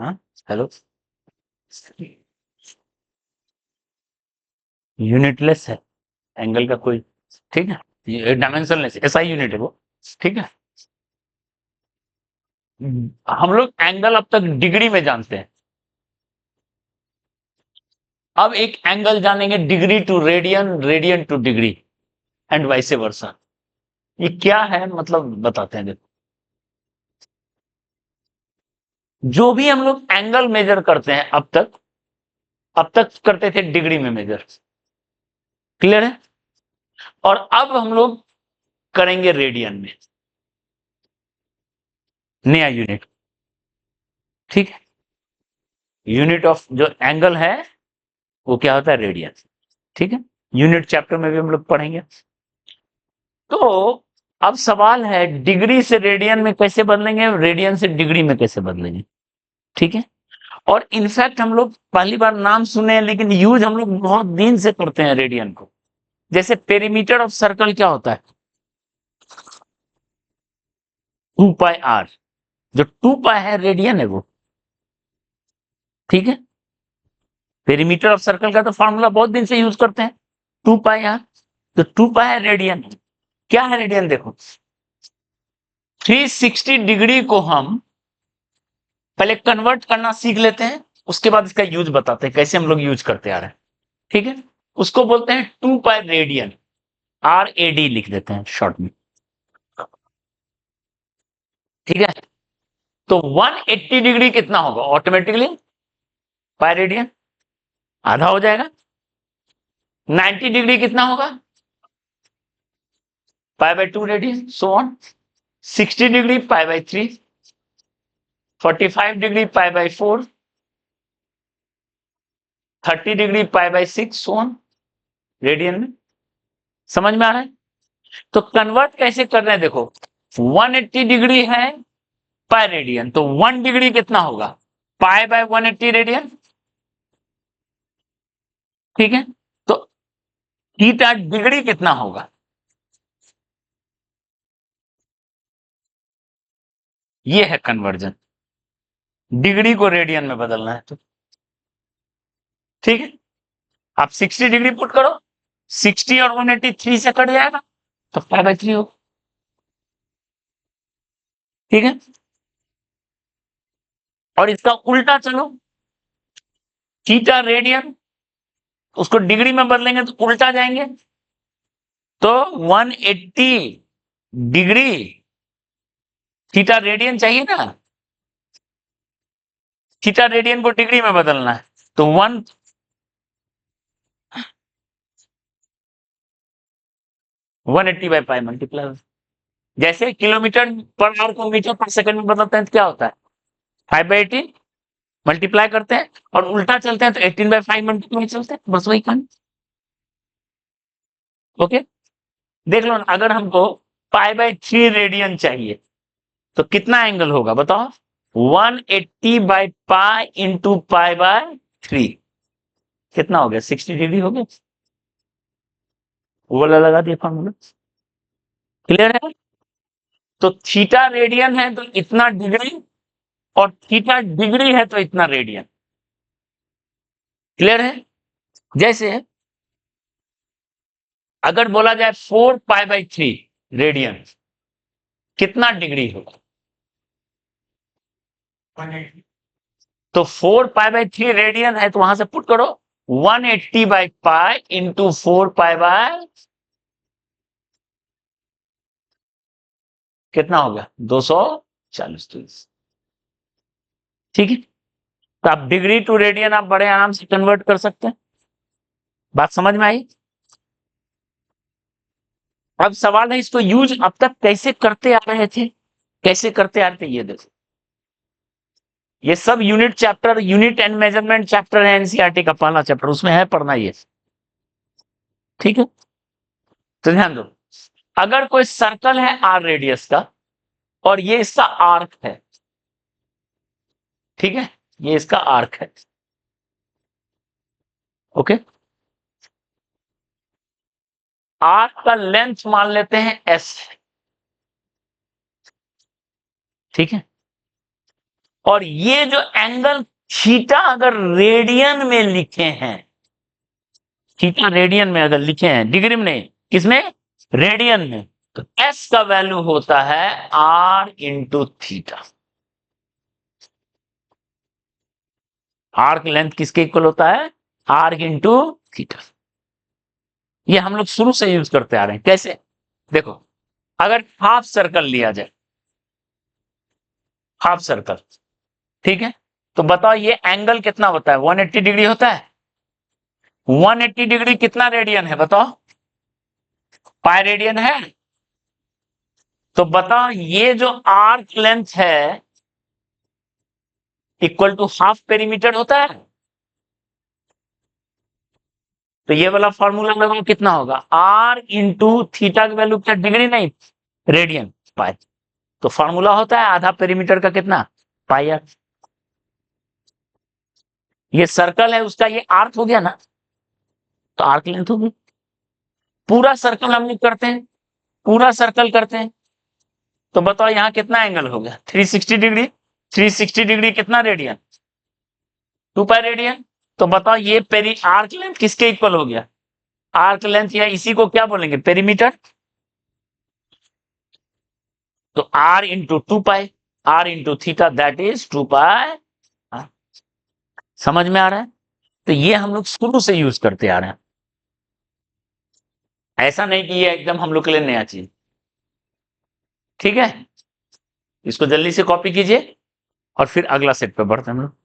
हाँ, hello. Unitless है angle का कोई, ठीक है। ये डायमेंशनलेस एसआई यूनिट है वो, ठीक है। हम लोग एंगल अब तक डिग्री में जानते हैं, अब एक एंगल जानेंगे degree to radian, radian to degree and vice versa. ये क्या है मतलब बताते हैं। देखो, जो भी हम लोग एंगल मेजर करते हैं अब तक करते थे डिग्री में मेजर, क्लियर है। और अब हम लोग करेंगे रेडियन में, नया यूनिट, ठीक है। यूनिट ऑफ जो एंगल है वो क्या होता है, रेडियन, ठीक है। यूनिट चैप्टर में भी हम लोग पढ़ेंगे। तो अब सवाल है डिग्री से रेडियन में कैसे बदलेंगे, रेडियन से डिग्री में कैसे बदलेंगे, ठीक है। और इनफैक्ट हम लोग पहली बार नाम सुने हैं, लेकिन यूज हम लोग बहुत दिन से करते हैं रेडियन को। जैसे पेरीमीटर ऑफ सर्कल क्या होता है, 2πr, जो 2π है रेडियन है वो, ठीक है। पेरीमीटर ऑफ सर्कल का तो फॉर्मूला बहुत दिन से यूज करते हैं, 2πr। तो 2π है रेडियन। क्या है रेडियन, देखो 360 डिग्री को हम पहले कन्वर्ट करना सीख लेते हैं, उसके बाद इसका यूज बताते हैं कैसे हम लोग यूज करते आ रहे हैं, ठीक है। उसको बोलते हैं 2π रेडियन, RAD लिख देते हैं शॉर्ट में, ठीक है। तो 180 डिग्री कितना होगा, ऑटोमेटिकली पाई रेडियन आधा हो जाएगा। 90 डिग्री कितना होगा, π/2 radian, so on. 60 degree π/3, 45 degree π/4, 30 degree π/6, so on radian में। समझ में आ रहा है। तो कन्वर्ट कैसे कर रहे हैं, देखो 180 डिग्री है पाई रेडियन, तो 1 डिग्री कितना होगा, π/180 रेडियन, ठीक है। तो थीटा डिग्री कितना होगा, ये है कन्वर्जन, डिग्री को रेडियन में बदलना है तो, ठीक है। आप 60 डिग्री पुट करो, 60 और 180 3 से कट जाएगा, तो π/3 होगा, ठीक है। और इसका उल्टा चलो, थीटा रेडियन, उसको डिग्री में बदलेंगे तो उल्टा जाएंगे, तो 180 डिग्री थीटा रेडियन चाहिए ना, थीटा रेडियन को डिग्री में बदलना है, तो 180/π मल्टीप्लाई, जैसे किलोमीटर पर आवर को मीटर पर सेकंड में बदलते हैं तो क्या होता है, 5/18 मल्टीप्लाई करते हैं, और उल्टा चलते हैं तो 18/5 मल्टीप्लाई चलते हैं, बस वही काम। ओके, देख लो ना, अगर हमको π/3 रेडियन चाहिए तो कितना एंगल होगा बताओ, 180/π इंटू π/3, कितना हो गया, 60 डिग्री हो गया। वो वाला लगा दिया फॉर्मूला, क्लियर है। तो थीटा रेडियन है तो इतना डिग्री, और थीटा डिग्री है तो इतना रेडियन, क्लियर है। जैसे अगर बोला जाए 4π/3 रेडियन कितना डिग्री होगा, तो 4π/3 रेडियन है तो वहां से पुट करो 180/π इंटू 4π, कितना हो गया 240 डिग्री, ठीक है। तो आप डिग्री टू रेडियन आप बड़े आराम से कन्वर्ट कर सकते हैं। बात समझ में आई। अब सवाल है इसको यूज अब तक कैसे करते आ रहे थे, कैसे करते आ रहे थे, ये देखो। ये सब unit chapter, unit and measurement chapter है एनसीईआरटी का पहला चैप्टर, उसमें है पढ़ना ये, ठीक है। तो ध्यान दो, अगर कोई सर्कल है आर रेडियस का और ये इसका आर्क है, ठीक है, ये इसका आर्क है, ओके। आर्क का लेंथ मान लेते हैं एस, ठीक है। और ये जो एंगल थीटा अगर रेडियन में लिखे हैं, थीटा रेडियन में अगर लिखे हैं, डिग्री में नहीं, किसमें, रेडियन में, तो एस का वैल्यू होता है R into theta. Arc length किसके इक्वल होता है, आर्क इंटू थीटा। ये हम लोग शुरू से यूज करते आ रहे हैं। कैसे, देखो, अगर हाफ सर्कल लिया जाए, हाफ सर्कल, ठीक है, तो बताओ ये एंगल कितना होता है, 180 डिग्री होता है। 180 डिग्री कितना रेडियन है बताओ, पाई रेडियन है। तो बताओ ये जो आर्क लेंथ है इक्वल टू हाफ पेरीमीटर होता है। तो ये वाला फॉर्मूला लगाओ, कितना होगा, आर इंटू थीटा की वैल्यू क्या, डिग्री नहीं, रेडियन, पाई। तो फॉर्मूला होता है आधा पेरीमीटर का कितना, पाई आर। ये सर्कल है उसका ये आर्क हो गया ना, तो आर्क लेंथ होगी। पूरा सर्कल हम लोग करते हैं, पूरा सर्कल करते हैं, तो बताओ यहां कितना एंगल हो गया, 360 डिग्री। 360 डिग्री कितना रेडियन, 2 पाई रेडियन। तो बताओ ये पेरी आर्क लेंथ किसके इक्वल हो गया, आर्क लेंथ, या इसी को क्या बोलेंगे, पेरीमीटर। तो R into 2 pi, R into theta, that is 2 pi. समझ में आ रहा है। तो ये हम लोग शुरू से यूज करते आ रहे हैं, ऐसा नहीं कि ये एकदम हम लोग के लिए नया चीज। ठीक है, इसको जल्दी से कॉपी कीजिए और फिर अगला सेट पे बढ़ते हैं हम लोग।